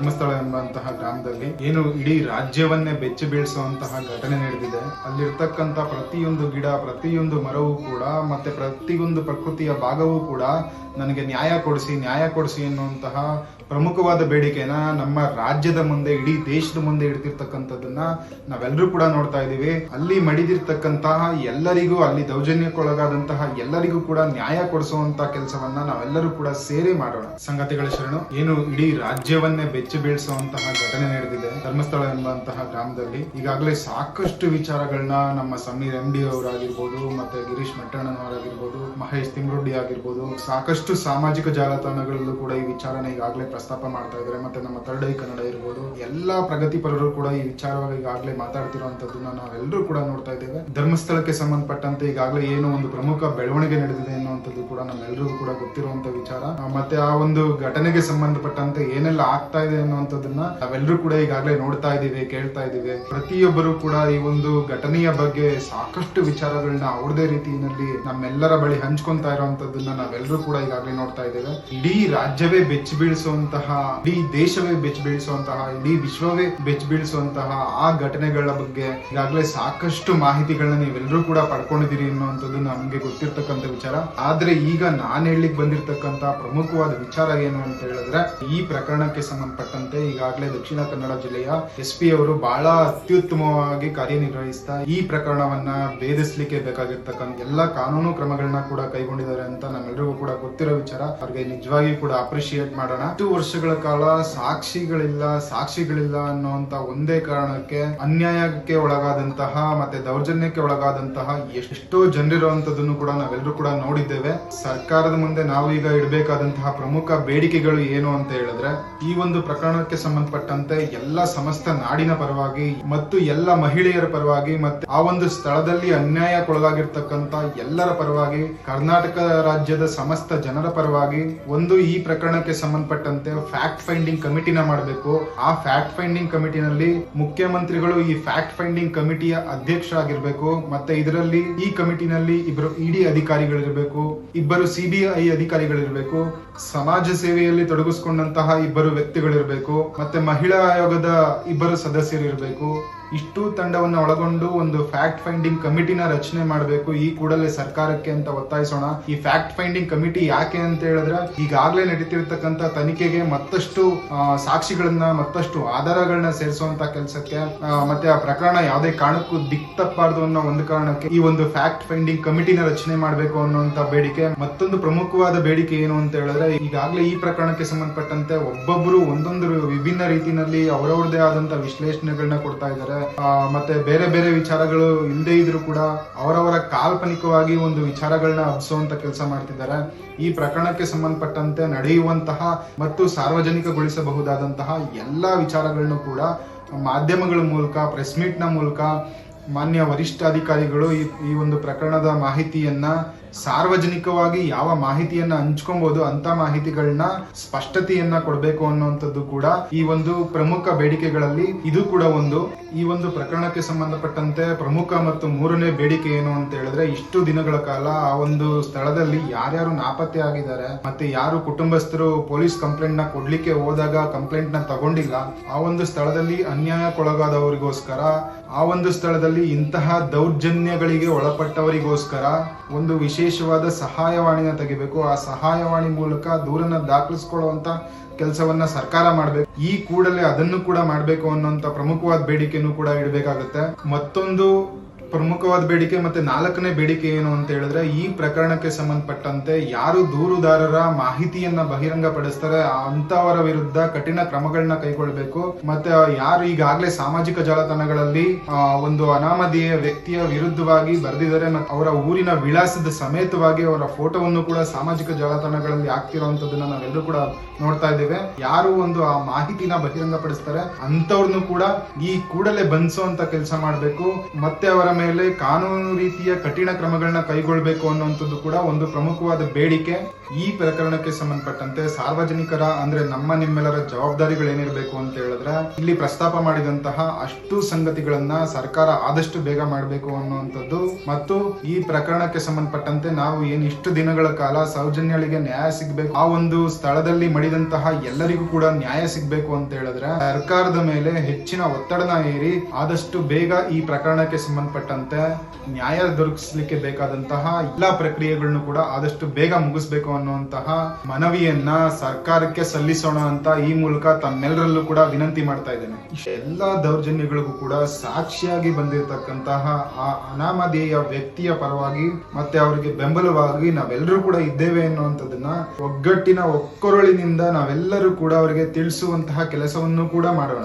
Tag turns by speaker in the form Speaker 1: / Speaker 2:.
Speaker 1: ಧರ್ಮಸ್ಥಳ ಎಂಬಂತಹ ಗ್ರಾಮದಲ್ಲಿ ಏನು ಇಡೀ ರಾಜ್ಯವನ್ನೇ ಬೆಚ್ಚಿ ಬೀಳಿಸುವಂತಹ ಘಟನೆ ನಡೆದಿದೆ. ಅಲ್ಲಿರ್ತಕ್ಕಂಥ ಪ್ರತಿಯೊಂದು ಗಿಡ, ಪ್ರತಿಯೊಂದು ಮರವೂ ಕೂಡ ಮತ್ತೆ ಪ್ರತಿಯೊಂದು ಪ್ರಕೃತಿಯ ಭಾಗವೂ ಕೂಡ ನನಗೆ ನ್ಯಾಯ ಕೊಡಿಸಿ ಎನ್ನುವಂತಹ ಪ್ರಮುಖವಾದ ಬೇಡಿಕೆನ ನಮ್ಮ ರಾಜ್ಯದ ಮುಂದೆ, ಇಡೀ ದೇಶದ ಮುಂದೆ ಇಡ್ತಿರ್ತಕ್ಕಂಥದ್ದನ್ನ ನಾವೆಲ್ಲರೂ ಕೂಡ ನೋಡ್ತಾ ಇದೀವಿ. ಅಲ್ಲಿ ಮಡಿದಿರ್ತಕ್ಕಂತಹ ಎಲ್ಲರಿಗೂ, ಅಲ್ಲಿ ದೌರ್ಜನ್ಯಕ್ಕೊಳಗಾದಂತಹ ಎಲ್ಲರಿಗೂ ಕೂಡ ನ್ಯಾಯ ಕೊಡಿಸುವಂತ ಕೆಲಸವನ್ನ ನಾವೆಲ್ಲರೂ ಕೂಡ ಸೇರಿ ಮಾಡೋಣ. ಸಂಗತಿಗಳ ಶರಣು. ಏನು ಇಡೀ ರಾಜ್ಯವನ್ನೇ ಬೆಚ್ಚಿ ಬೀಳಿಸುವಂತಹ ಘಟನೆ ನಡೆದಿದೆ ಧರ್ಮಸ್ಥಳ ಎಂಬಂತಹ ಗ್ರಾಮದಲ್ಲಿ. ಈಗಾಗಲೇ ಸಾಕಷ್ಟು ವಿಚಾರಗಳನ್ನ ನಮ್ಮ ಸಮೀರ್ MD ಅವರಾಗಿರ್ಬೋದು, ಮತ್ತೆ ಗಿರೀಶ್ ಮೆಟ್ಟಣ್ಣನವರಾಗಿರ್ಬೋದು, ಮಹೇಶ್ ತಿಮ್ರೊಡ್ಡಿ ಆಗಿರ್ಬೋದು, ಸಾಕಷ್ಟು ಸಾಮಾಜಿಕ ಜಾಲತಾಣಗಳಲ್ಲೂ ಕೂಡ ಈ ವಿಚಾರನ ಈಗಾಗಲೇ ಪ್ರಸ್ತಾಪ ಮಾಡ್ತಾ ಇದ್ದಾರೆ. ಮತ್ತೆ ನಮ್ಮ ಥರ್ಡ್ ಐ ಕನ್ನಡ ಇರ್ಬೋದು, ಎಲ್ಲಾ ಪ್ರಗತಿಪರರು ಕೂಡ ಈ ವಿಚಾರವಾಗಿ ಈಗಾಗಲೇ ಮಾತಾಡ್ತಿರುವಂತದ್ದನ್ನ ನಾವೆಲ್ಲರೂ ಕೂಡ ನೋಡ್ತಾ ಇದ್ದೇವೆ. ಧರ್ಮಸ್ಥಳಕ್ಕೆ ಸಂಬಂಧಪಟ್ಟಂತೆ ಈಗಾಗಲೇ ಏನು ಒಂದು ಪ್ರಮುಖ ಬೆಳವಣಿಗೆ ನಡೆದಿದೆ ಅನ್ನುವಂಥದ್ದು ಕೂಡ ನಮ್ಮೆಲ್ಲರಿಗೂ ಕೂಡ ಗೊತ್ತಿರುವಂತ ವಿಚಾರ. ಮತ್ತೆ ಆ ಒಂದು ಘಟನೆಗೆ ಸಂಬಂಧಪಟ್ಟಂತೆ ಏನೆಲ್ಲ ಆಗ್ತಾ ಇದೆ ಅನ್ನುವಂಥದ್ದನ್ನ ನಾವೆಲ್ಲರೂ ಕೂಡ ಈಗಾಗಲೇ ನೋಡ್ತಾ ಇದೀವಿ, ಕೇಳ್ತಾ ಇದೀವಿ. ಪ್ರತಿಯೊಬ್ಬರು ಕೂಡ ಈ ಒಂದು ಘಟನೆಯ ಬಗ್ಗೆ ಸಾಕಷ್ಟು ವಿಚಾರಗಳನ್ನ ಅವ್ರದೇ ರೀತಿಯಲ್ಲಿ ನಮ್ಮೆಲ್ಲರ ಬಳಿ ಹಂಚ್ಕೊಂತಾ ಇರುವಂತದ್ದನ್ನ ನಾವೆಲ್ಲರೂ ಕೂಡ ಈಗಾಗಲೇ ನೋಡ್ತಾ ಇದ್ದೇವೆ. ಇಡೀ ರಾಜ್ಯವೇ ಬೆಚ್ಚಿ ಬೀಳಿಸುವಂತಹ, ಇಡೀ ದೇಶವೇ ಬೆಚ್ಚಿ ಬೀಳಿಸುವಂತಹ, ಇಡೀ ವಿಶ್ವವೇ ಬೆಚ್ಚಿ ಬೀಳಿಸುವಂತಹ ಆ ಘಟನೆಗಳ ಬಗ್ಗೆ ಈಗಾಗಲೇ ಸಾಕಷ್ಟು ಮಾಹಿತಿಗಳನ್ನ ನೀವೆಲ್ಲರೂ ಕೂಡ ಪಡ್ಕೊಂಡಿದ್ದೀರಿ ಅನ್ನುವಂಥದ್ದು ನಮ್ಗೆ ಗೊತ್ತಿರ್ತಕ್ಕಂಥ ವಿಚಾರ. ಆದ್ರೆ ಈಗ ನಾನ್ ಹೇಳಲಿಕ್ಕೆ ಬಂದಿರತಕ್ಕಂತ ಪ್ರಮುಖವಾದ ವಿಚಾರ ಏನು ಅಂತ ಹೇಳಿದ್ರೆ, ಈ ಪ್ರಕರಣಕ್ಕೆ ಸಂಬಂಧಪಟ್ಟಂತೆ ಈಗಾಗಲೇ ದಕ್ಷಿಣ ಕನ್ನಡ ಜಿಲ್ಲೆಯ SP ಅವರು ಬಹಳ ಅತ್ಯುತ್ತಮವಾಗಿ ಕಾರ್ಯನಿರ್ವಹಿಸ್ತಾ ಈ ಪ್ರಕರಣವನ್ನ ಭೇದಿಸಲಿಕ್ಕೆ ಬೇಕಾಗಿರ್ತಕ್ಕಂಥ ಎಲ್ಲಾ ಕಾನೂನು ಕ್ರಮಗಳನ್ನ ಕೂಡ ಕೈಗೊಂಡಿದ್ದಾರೆ ಅಂತ ನಮ್ಮೆಲ್ಲರಿಗೂ ಕೂಡ ಗೊತ್ತಿರೋ ವಿಚಾರ. ಅವ್ರಿಗೆ ನಿಜವಾಗಿ ಕೂಡ ಅಪ್ರಿಶಿಯೇಟ್ ಮಾಡೋಣ. 2 ವರ್ಷಗಳ ಕಾಲ ಸಾಕ್ಷಿಗಳಿಲ್ಲ ಅನ್ನುವಂತ ಒಂದೇ ಕಾರಣಕ್ಕೆ ಅನ್ಯಾಯಕ್ಕೆ ಒಳಗಾದಂತಹ ಮತ್ತೆ ದೌರ್ಜನ್ಯಕ್ಕೆ ಒಳಗಾದಂತಹ ಎಷ್ಟೋ ಜನರಿರುವಂತದನ್ನು ಕೂಡ ನಾವೆಲ್ಲರೂ ಕೂಡ ನೋಡಿದ್ದೇವೆ. ಸರ್ಕಾರದ ಮುಂದೆ ನಾವು ಈಗ ಇಡಬೇಕಾದಂತಹ ಪ್ರಮುಖ ಬೇಡಿಕೆಗಳು ಏನು ಅಂತ ಹೇಳಿದ್ರೆ, ಈ ಒಂದು ಪ್ರಕರಣಕ್ಕೆ ಸಂಬಂಧಪಟ್ಟಂತೆ ಎಲ್ಲ ಸಮಸ್ತ ನಾಡಿನ ಪರವಾಗಿ ಮತ್ತು ಎಲ್ಲ ಮಹಿಳೆಯರ ಪರವಾಗಿ ಮತ್ತೆ ಆ ಒಂದು ಸ್ಥಳದಲ್ಲಿ ಅನ್ಯಾಯಕ್ಕೊಳಗಾಗಿರ್ತಕ್ಕಂಥ ಎಲ್ಲರ ಪರವಾಗಿ, ಕರ್ನಾಟಕ ರಾಜ್ಯದ ಸಮಸ್ತ ಜನರ ಪರವಾಗಿ ಒಂದು ಈ ಪ್ರಕರಣಕ್ಕೆ ಸಂಬಂಧಪಟ್ಟಂತೆ ಫ್ಯಾಕ್ಟ್ ಫೈಂಡಿಂಗ್ ಕಮಿಟಿನ ಮಾಡಬೇಕು. ಆ ಫ್ಯಾಕ್ಟ್ ಫೈಂಡಿಂಗ್ ಕಮಿಟಿನಲ್ಲಿ ಮುಖ್ಯಮಂತ್ರಿಗಳು ಈ ಫ್ಯಾಕ್ಟ್ ಫೈಂಡಿಂಗ್ ಕಮಿಟಿಯ ಅಧ್ಯಕ್ಷ ಆಗಿರ್ಬೇಕು. ಮತ್ತೆ ಇದರಲ್ಲಿ ಈ ಕಮಿಟಿನಲ್ಲಿ ಇಬ್ಬರು ED ಅಧಿಕಾರಿಗಳಿರ್ಬೇಕು, ಇಬ್ಬರು CBI ಅಧಿಕಾರಿಗಳಿರ್ಬೇಕು, ಸಮಾಜ ಸೇವೆಯಲ್ಲಿ ತೊಡಗಿಸಿಕೊಂಡಂತಹ ಇಬ್ಬರು ವ್ಯಕ್ತಿಗಳಿರ್ಬೇಕು, ಮತ್ತೆ ಮಹಿಳಾ ಆಯೋಗದ ಇಬ್ಬರು ಸದಸ್ಯರಿರ್ಬೇಕು. ಇಷ್ಟು ತಂಡವನ್ನ ಒಳಗೊಂಡು ಒಂದು ಫ್ಯಾಕ್ಟ್ ಫೈಂಡಿಂಗ್ ಕಮಿಟಿನ ರಚನೆ ಮಾಡಬೇಕು ಈ ಕೂಡಲೇ ಸರ್ಕಾರಕ್ಕೆ ಅಂತ ಒತ್ತಾಯಿಸೋಣ. ಈ ಫ್ಯಾಕ್ಟ್ ಫೈಂಡಿಂಗ್ ಕಮಿಟಿ ಯಾಕೆ ಅಂತ ಹೇಳಿದ್ರೆ, ಈಗಾಗಲೇ ನಡೀತಿರ್ತಕ್ಕಂಥ ತನಿಖೆಗೆ ಮತ್ತಷ್ಟು ಸಾಕ್ಷಿಗಳನ್ನ, ಮತ್ತಷ್ಟು ಆಧಾರಗಳನ್ನ ಸೇರಿಸುವಂತ ಕೆಲಸಕ್ಕೆ, ಮತ್ತೆ ಆ ಪ್ರಕರಣ ಯಾವುದೇ ಕಾರಣಕ್ಕೂ ದಿಕ್ತಪ್ಪಾರ್ದು ಅನ್ನೋ ಒಂದು ಕಾರಣಕ್ಕೆ ಈ ಒಂದು ಫ್ಯಾಕ್ಟ್ ಫೈಂಡಿಂಗ್ ಕಮಿಟಿನ ರಚನೆ ಮಾಡಬೇಕು ಅನ್ನುವಂತ ಬೇಡಿಕೆ. ಮತ್ತೊಂದು ಪ್ರಮುಖವಾದ ಬೇಡಿಕೆ ಏನು ಅಂತ ಹೇಳಿದ್ರೆ, ಈಗಾಗಲೇ ಈ ಪ್ರಕರಣಕ್ಕೆ ಸಂಬಂಧಪಟ್ಟಂತೆ ಒಬ್ಬೊಬ್ಬರು ಒಂದೊಂದು ವಿಭಿನ್ನ ರೀತಿಯಲ್ಲಿ ಅವರವ್ರದೇ ಆದಂತ ವಿಶ್ಲೇಷಣೆಗಳನ್ನ ಕೊಡ್ತಾ ಇದ್ದಾರೆ. ಮತ್ತೆ ಬೇರೆ ಬೇರೆ ವಿಚಾರಗಳು ಇಲ್ಲದೆ ಇದ್ರು ಕೂಡ ಅವರವರ ಕಾಲ್ಪನಿಕವಾಗಿ ಒಂದು ವಿಚಾರಗಳನ್ನ ಹಬ್ಬಿಸುವಂತ ಕೆಲಸ ಮಾಡ್ತಿದ್ದಾರೆ. ಈ ಪ್ರಕರಣಕ್ಕೆ ಸಂಬಂಧಪಟ್ಟಂತೆ ನಡೆಯುವಂತಹ ಮತ್ತು ಸಾರ್ವಜನಿಕಗೊಳಿಸಬಹುದಾದಂತಹ ಎಲ್ಲಾ ವಿಚಾರಗಳನ್ನು ಕೂಡ ಮಾಧ್ಯಮಗಳ ಮೂಲಕ, ಪ್ರೆಸ್ ಮೀಟ್ ನ ಮೂಲಕ ಮಾನ್ಯ ವರಿಷ್ಠ ಅಧಿಕಾರಿಗಳು ಈ ಒಂದು ಪ್ರಕರಣದ ಮಾಹಿತಿಯನ್ನ ಸಾರ್ವಜನಿಕವಾಗಿ ಯಾವ ಮಾಹಿತಿಯನ್ನ ಹಂಚ್ಕೊಬಹುದು ಅಂತ ಮಾಹಿತಿಗಳನ್ನ ಸ್ಪಷ್ಟತೆಯನ್ನ ಕೊಡಬೇಕು ಅನ್ನುವಂಥದ್ದು ಕೂಡ ಈ ಒಂದು ಪ್ರಮುಖ ಬೇಡಿಕೆಗಳಲ್ಲಿ ಇದು ಕೂಡ ಒಂದು. ಈ ಒಂದು ಪ್ರಕರಣಕ್ಕೆ ಸಂಬಂಧಪಟ್ಟಂತೆ ಪ್ರಮುಖ ಮತ್ತು 3ನೇ ಬೇಡಿಕೆ ಏನು ಅಂತ ಹೇಳಿದ್ರೆ, ಇಷ್ಟು ದಿನಗಳ ಕಾಲ ಆ ಒಂದು ಸ್ಥಳದಲ್ಲಿ ಯಾರ್ಯಾರು ನಾಪತ್ತೆ ಆಗಿದ್ದಾರೆ, ಮತ್ತೆ ಯಾರು ಕುಟುಂಬಸ್ಥರು ಪೊಲೀಸ್ ಕಂಪ್ಲೇಂಟ್ ನ ಕೊಡ್ಲಿಕ್ಕೆ ಹೋದಾಗ ಕಂಪ್ಲೇಂಟ್ ನ ತಗೊಂಡಿಲ್ಲ, ಆ ಒಂದು ಸ್ಥಳದಲ್ಲಿ ಅನ್ಯಾಯಕ್ಕೊಳಗಾದವರಿಗೋಸ್ಕರ, ಆ ಒಂದು ಸ್ಥಳದಲ್ಲಿ ಇಂತಹ ದೌರ್ಜನ್ಯಗಳಿಗೆ ಒಳಪಟ್ಟವರಿಗೋಸ್ಕರ ಒಂದು ವಿಶೇಷವಾದ ಸಹಾಯವಾಣಿನ ತೆಗಿಬೇಕು. ಆ ಸಹಾಯವಾಣಿ ಮೂಲಕ ದೂರನ್ನ ದಾಖಲಿಸಿಕೊಳ್ಳುವಂತ ಕೆಲಸವನ್ನ ಸರ್ಕಾರ ಮಾಡಬೇಕು. ಈ ಕೂಡಲೇ ಅದನ್ನು ಕೂಡ ಮಾಡಬೇಕು ಅನ್ನುವಂತ ಪ್ರಮುಖವಾದ ಬೇಡಿಕೆನೂ ಕೂಡ ಇಡಬೇಕಾಗುತ್ತೆ. ಮತ್ತೊಂದು ಪ್ರಮುಖವಾದ ಬೇಡಿಕೆ ಮತ್ತೆ 4ನೇ ಬೇಡಿಕೆ ಏನು ಅಂತ ಹೇಳಿದ್ರೆ, ಈ ಪ್ರಕರಣಕ್ಕೆ ಸಂಬಂಧಪಟ್ಟಂತೆ ಯಾರು ದೂರುದಾರರ ಮಾಹಿತಿಯನ್ನ ಬಹಿರಂಗ ಪಡಿಸ್ತಾರೆ ಅಂತವರ ವಿರುದ್ಧ ಕಠಿಣ ಕ್ರಮಗಳನ್ನ ಕೈಗೊಳ್ಳಬೇಕು. ಮತ್ತೆ ಯಾರು ಈಗಾಗಲೇ ಸಾಮಾಜಿಕ ಜಾಲತಾಣಗಳಲ್ಲಿ ಒಂದು ಅನಾಮಧೇಯ ವ್ಯಕ್ತಿಯ ವಿರುದ್ಧವಾಗಿ ಬರೆದಿದ್ದಾರೆ, ಅವರ ಊರಿನ ವಿಳಾಸದ ಸಮೇತವಾಗಿ ಅವರ ಫೋಟೋವನ್ನು ಕೂಡ ಸಾಮಾಜಿಕ ಜಾಲತಾಣಗಳಲ್ಲಿ ಹಾಕ್ತಿರುವಂತದನ್ನ ನಾವೆಲ್ಲರೂ ಕೂಡ ನೋಡ್ತಾ ಇದ್ದೇವೆ. ಯಾರು ಒಂದು ಆ ಮಾಹಿತಿನ ಬಹಿರಂಗ ಪಡಿಸ್ತಾರೆ ಅಂತವ್ರನ್ನು ಕೂಡ ಈ ಕೂಡಲೇ ಬಂಧಿಸುವಂತ ಕೆಲಸ ಮಾಡಬೇಕು. ಮತ್ತೆ ಅವರ ಮೇಲೆ ಕಾನೂನು ರೀತಿಯ ಕಠಿಣ ಕ್ರಮಗಳನ್ನ ಕೈಗೊಳ್ಳಬೇಕು ಅನ್ನುವಂಥದ್ದು ಕೂಡ ಒಂದು ಪ್ರಮುಖವಾದ ಬೇಡಿಕೆ. ಈ ಪ್ರಕರಣಕ್ಕೆ ಸಂಬಂಧಪಟ್ಟಂತೆ ಸಾರ್ವಜನಿಕರ ಅಂದ್ರೆ ನಮ್ಮ ನಿಮ್ಮೆಲ್ಲರ ಜವಾಬ್ದಾರಿಗಳೇನಿರಬೇಕು ಅಂತ ಹೇಳಿದ್ರೆ, ಇಲ್ಲಿ ಪ್ರಸ್ತಾಪ ಮಾಡಿದಂತಹ ಅಷ್ಟು ಸಂಗತಿಗಳನ್ನ ಸರ್ಕಾರ ಆದಷ್ಟು ಬೇಗ ಮಾಡಬೇಕು ಅನ್ನುವಂಥದ್ದು, ಮತ್ತು ಈ ಪ್ರಕರಣಕ್ಕೆ ಸಂಬಂಧಪಟ್ಟಂತೆ ನಾವು ಏನ್ ಇಷ್ಟು ದಿನಗಳ ಕಾಲ ಸೌಜನ್ಯಳಿಗೆ ನ್ಯಾಯ ಸಿಗ್ಬೇಕು, ಆ ಒಂದು ಸ್ಥಳದಲ್ಲಿ ಮಡಿದಂತಹ ಎಲ್ಲರಿಗೂ ಕೂಡ ನ್ಯಾಯ ಸಿಗ್ಬೇಕು ಅಂತ ಹೇಳಿದ್ರೆ ಸರ್ಕಾರದ ಮೇಲೆ ಹೆಚ್ಚಿನ ಒತ್ತಡನ ಏರಿ ಆದಷ್ಟು ಬೇಗ ಈ ಪ್ರಕರಣಕ್ಕೆ ಸಂಬಂಧಪಟ್ಟಂತೆ ನ್ಯಾಯ ದೊರಕಿಸಲಿಕ್ಕೆ ಬೇಕಾದಂತಹ ಎಲ್ಲಾ ಪ್ರಕ್ರಿಯೆಗಳನ್ನು ಕೂಡ ಆದಷ್ಟು ಬೇಗ ಮುಗಿಸ್ಬೇಕು ಅನ್ನುವಂತಹ ಮನವಿಯನ್ನ ಸರ್ಕಾರಕ್ಕೆ ಸಲ್ಲಿಸೋಣ ಅಂತ ಈ ಮೂಲಕ ತಮ್ಮೆಲ್ಲರಲ್ಲೂ ಕೂಡ ವಿನಂತಿ ಮಾಡ್ತಾ ಇದ್ದೇನೆ. ಎಲ್ಲಾ ದೌರ್ಜನ್ಯಗಳಿಗೂ ಕೂಡ ಸಾಕ್ಷಿಯಾಗಿ ಬಂದಿರತಕ್ಕಂತಹ ಆ ಅನಾಮಧೇಯ ವ್ಯಕ್ತಿಯ ಪರವಾಗಿ ಮತ್ತೆ ಅವರಿಗೆ ಬೆಂಬಲವಾಗಿ ನಾವೆಲ್ಲರೂ ಕೂಡ ಇದ್ದೇವೆ ಅನ್ನುವಂಥದ್ದನ್ನ ಒಗ್ಗಟ್ಟಿನ ಒಕ್ಕೊರಳಿನಿಂದ ನಾವೆಲ್ಲರೂ ಕೂಡ ಅವರಿಗೆ ತಿಳಿಸುವಂತಹ ಕೆಲಸವನ್ನು ಕೂಡ ಮಾಡೋಣ.